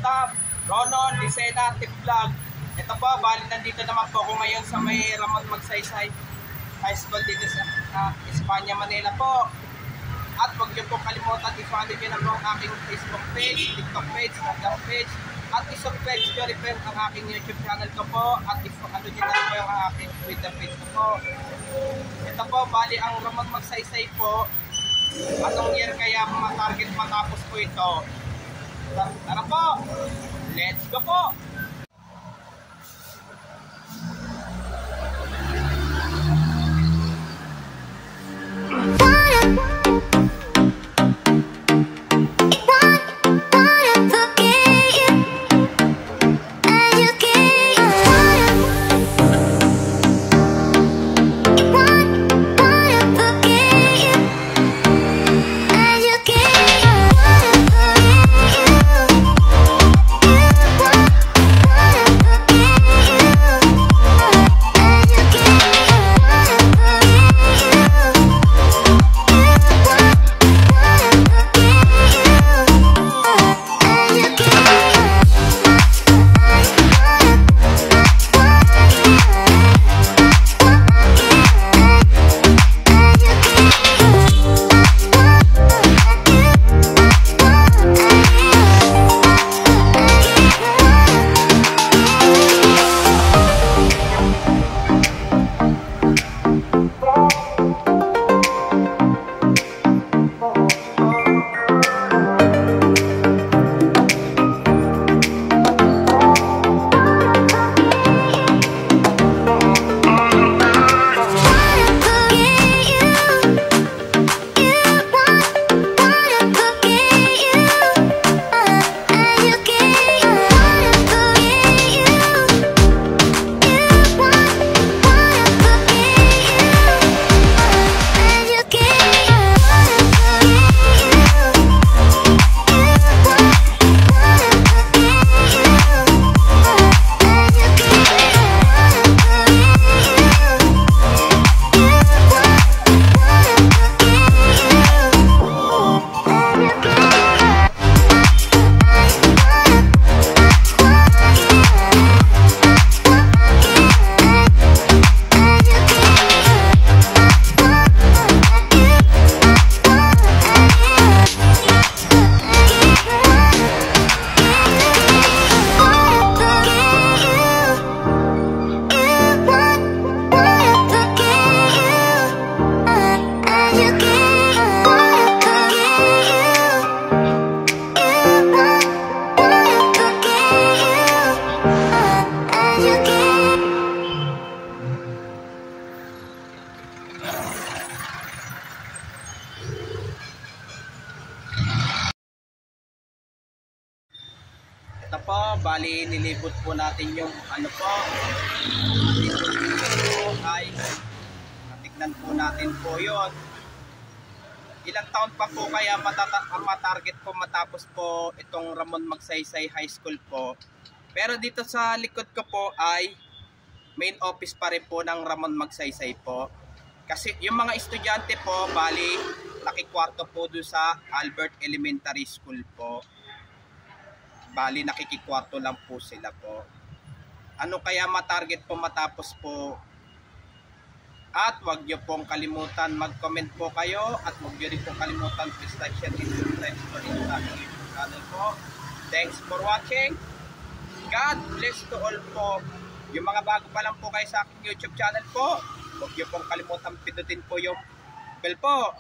Staff, Ronon, Lisena, Tip Vlog. Ito po, bali nandito naman po ako ngayon sa may Ramon Magsaysay High School dito sa Espanya, Manila po. At huwag niyo po kalimutan, i-follow niyo na po ang aking Facebook page, TikTok page, Instagram page, at i-subscribe niyo rin ang aking YouTube channel ko po, at i-follow niyo na po yung aking Twitter page ko po. Ito po, bali ang Ramon Magsaysay po. Anong year kaya ma-target matapos po ito? Tara po! Let's go po! Ito po, bali nilibot po natin yung ano po, ay natignan po natin po yun. Ilang taon pa po kaya matarget po matapos po itong Ramon Magsaysay High School po. Pero dito sa likod ko po ay main office pa rin po ng Ramon Magsaysay po. Kasi yung mga estudyante po, bali nakikwarto po doon sa Albert Elementary School po. Bali nakikikwarto lang po sila po. Ano kaya matarget po matapos po? At huwag nyo pong kalimutan mag-comment po kayo. At huwag nyo rin pong kalimutan please like, share, and subscribe po rin sa aking YouTube channel po. Thanks for watching. God bless to all po. Yung mga bago pa lang po kayo sa aking YouTube channel po, huwag nyo pong kalimutan pindutin po yung bell po.